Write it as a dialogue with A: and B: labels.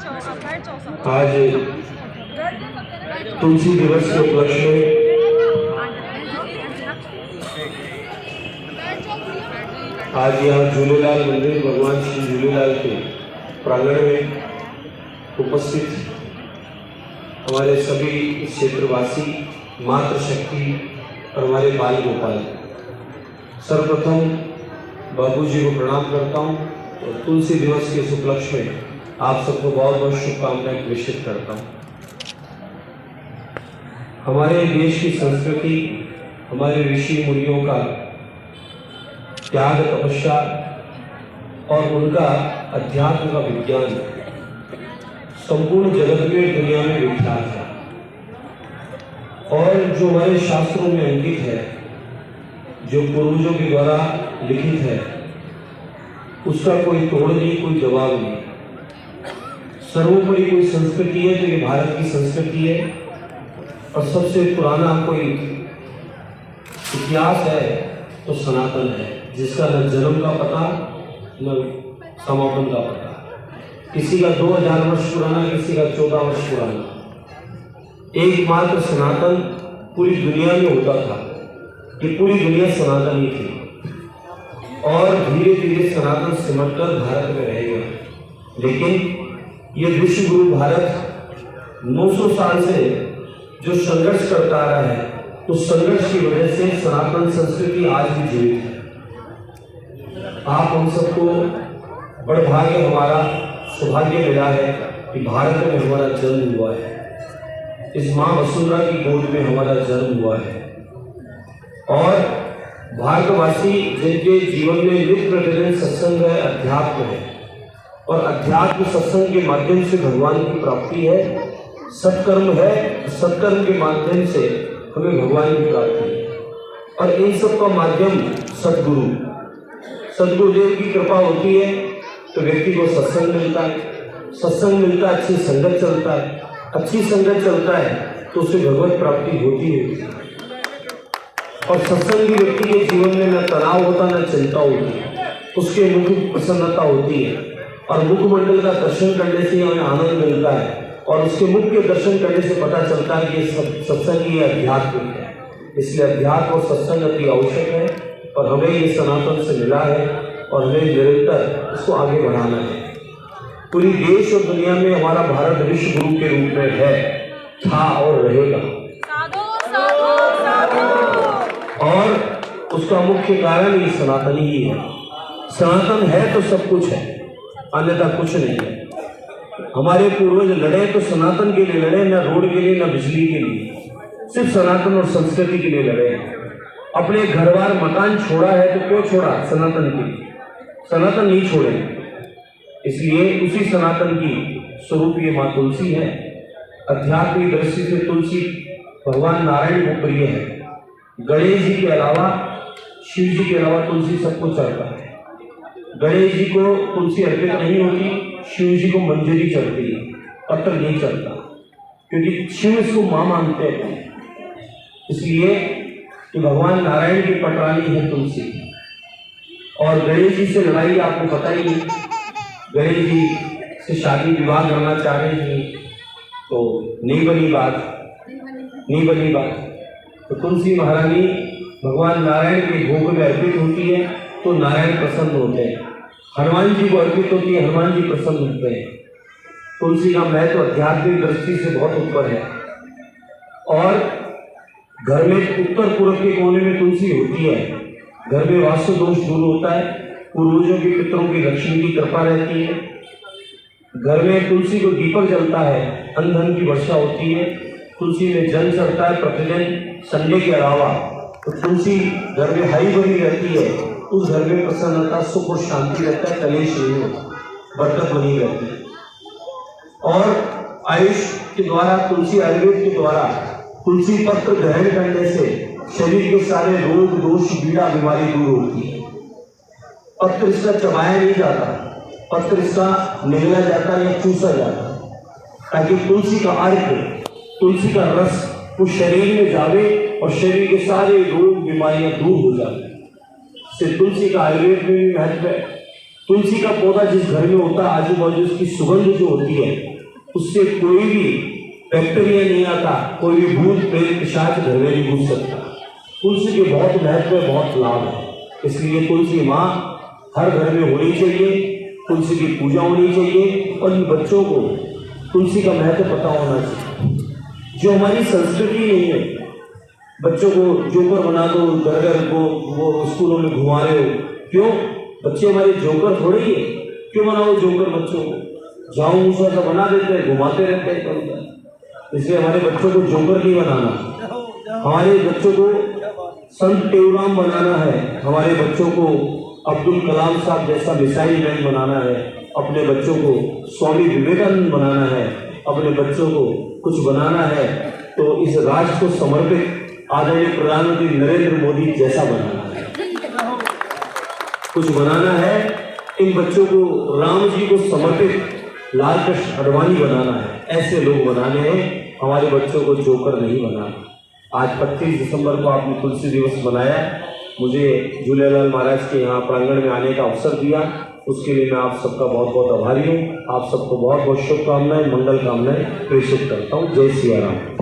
A: आज तुलसी दिवस के उपलक्ष्य में आज यहाँ झूलेलाल मंदिर भगवान श्री झूलेलाल के प्रांगण में उपस्थित हमारे सभी क्षेत्रवासी, मातृशक्ति और हमारे बाल गोपाल, सर्वप्रथम बाबूजी को प्रणाम करता हूँ और तुलसी दिवस के इस उपलक्ष्य में आप सबको बहुत बहुत शुभकामनाएं प्रेषित करता हूँ। हमारे देश की संस्कृति, हमारे ऋषि मुनियों का त्याग, तपस्या और उनका अध्यात्म का विज्ञान संपूर्ण जगत में, दुनिया में विख्यात है। और जो हमारे शास्त्रों में अंकित है, जो पूर्वजों के द्वारा लिखित है, उसका कोई तोड़ नहीं, कोई जवाब नहीं। सर्वोपरि कोई संस्कृति है तो ये भारत की संस्कृति है, और सबसे पुराना कोई इतिहास है तो सनातन है, जिसका न जन्म का पता न समापन का पता। किसी का 2000 वर्ष पुराना, किसी का 14 वर्ष पुराना। एकमात्र सनातन पूरी दुनिया में होता था, ये पूरी दुनिया सनातन ही थी, और धीरे धीरे सनातन सिमटकर भारत में रह गया। लेकिन ये विश्व गुरु भारत 900 साल से जो संघर्ष करता आ रहा है, उस संघर्ष की वजह से सनातन संस्कृति आज भी जीवित है। आप हम सबको बड़ भाग्य, हमारा सौभाग्य मिला है कि भारत में हमारा जन्म हुआ है, इस माँ वसुंधरा की गोद में हमारा जन्म हुआ है। और भारतवासी जिनके जीवन में नित्य प्रतिदिन सत्संग है, अध्यात्म है, और अध्यात्म सत्संग के माध्यम से भगवान की प्राप्ति है, सत्कर्म है, सत्कर्म के माध्यम से हमें भगवान की प्राप्ति है। और इन सब का माध्यम सदगुरुदेव की कृपा होती है तो व्यक्ति को सत्संग मिलता है, सत्संग मिलता है, अच्छी संगत चलता है, अच्छी संगत चलता है तो उसे भगवत प्राप्ति होती है। और सत्संगी व्यक्ति के जीवन में न तनाव होता, न चिंता होती, उसके मुख प्रसन्नता होती है, और मुखमंडल का दर्शन करने से हमें आनंद मिलता है, और उसके मुख के दर्शन करने से पता चलता है कि ये सत्संग ये अध्यात्म है। इसलिए अध्यात्म और सत्संग अति आवश्यक है, और हमें ये सनातन से मिला है, और हमें निरंतर इसको आगे बढ़ाना है। पूरी देश और दुनिया में हमारा भारत विश्व गुरु के रूप में है, था और रहेगा। और उसका मुख्य कारण ये सनातन ही है। सनातन है तो सब कुछ है, अन्यथा कुछ नहीं है। हमारे पूर्वज लड़े तो सनातन के लिए लड़े, न रोड के लिए, न बिजली के लिए, सिर्फ सनातन और संस्कृति के लिए लड़े। अपने घर बार मकान छोड़ा है तो क्यों छोड़ा? सनातन के लिए। सनातन नहीं छोड़े, इसलिए उसी सनातन की स्वरूप ये माँ तुलसी है। अध्यात्मिक दृष्टि से तुलसी भगवान नारायण को प्रिय है। गणेश जी के अलावा, शिव जी के अलावा तुलसी सबको चढ़ता है। गणेश जी को तुलसी अर्पित नहीं होती, शिव जी को मंजरी चढ़ती है, पत्थर नहीं चढ़ता, क्योंकि शिव इसको मां मानते हैं। इसलिए कि भगवान नारायण की पटरानी है तुलसी। और गणेश जी से लड़ाई आपको पता ही नहीं, गणेश जी से शादी विवाह करना चाह रही थी तो नहीं बनी बात। तो तुलसी महारानी भगवान नारायण के भोग में अर्पित होती है तो नारायण प्रसन्न होते हैं। हनुमान जी को अर्पित होती है, हनुमान जी प्रसन्न होते हैं। तुलसी का महत्व आध्यात्मिक दृष्टि से बहुत ऊपर है। और घर में उत्तर पूर्व के कोने में तुलसी होती है, घर में वास्तु दोष दूर होता है, पूर्वजों के पितरों की लक्ष्मी की कृपा रहती है। घर में तुलसी को दीपक जलता है, अन्न धन की वर्षा होती है। तुलसी में जल चढ़ता है प्रतिदिन, संडे के अलावा। तो तुलसी घर में हरी भरी रहती है, उस घर में प्रसन्नता, सुख और शांति रहता है, कलेश नहीं होता, बरकत बनी रहती है। और आयुष के द्वारा, तुलसी आयुर्वेद के द्वारा तुलसी पत्र ग्रहण करने से शरीर के सारे रोग, दोष, पीड़ा, बीमारी दूर होती है। पत्र इसका चबाया नहीं जाता, पत्र इसका निगला जाता या चूसा जाता, ताकि तुलसी का अर्क, तुलसी का रस उस शरीर में जावे और शरीर के सारे रोग, बीमारियां दूर हो जाए। तुलसी का आयुर्वेद में भी महत्व है। तुलसी का पौधा जिस घर में होता है, आजू बाजू उसकी सुगंध जो होती है, उससे कोई भी बैक्टीरिया नहीं आता, कोई भी भूत प्रेत पिशाच घर में नहीं घुस सकता। तुलसी के बहुत महत्व है, बहुत लाभ है। इसलिए तुलसी माँ हर घर में होनी चाहिए, तुलसी की पूजा होनी चाहिए और इन बच्चों को तुलसी का महत्व पता होना चाहिए। जो हमारी संस्कृति नहीं है, बच्चों को जोकर बना दो, घर घर को वो स्कूलों में घुमा रहे हो, क्यों? बच्चे हमारे जोकर थोड़े ही है, क्यों बनाओ जोकर बच्चों को? जाओ मूसा सा बना देते हैं, घुमाते रहते हैं कभी। इसलिए हमारे बच्चों को जोकर नहीं बनाना, हमारे बच्चों को संत टेवराम बनाना है, हमारे बच्चों को अब्दुल कलाम साहब जैसा मिसाइल मैन बनाना है, अपने बच्चों को स्वामी विवेकानंद बनाना है, अपने बच्चों को कुछ बनाना है तो इस राष्ट्र को समर्पित आदरणीय प्रधानमंत्री नरेंद्र मोदी जैसा बनाना है। कुछ बनाना है, इन बच्चों को राम जी को समर्पित लाल कृष्ण अडवाणी बनाना है, ऐसे लोग बनाने हैं, हमारे बच्चों को जोकर नहीं बनाना। आज 25 दिसंबर को आपने तुलसी दिवस मनाया, मुझे झूलेलाल महाराज के यहाँ प्रांगण में आने का अवसर दिया, उसके लिए मैं आप सबका बहुत बहुत आभारी हूँ। आप सबको बहुत बहुत शुभकामनाएं, मंगल कामनाएं प्रेषित करता हूँ। जय सिया राम।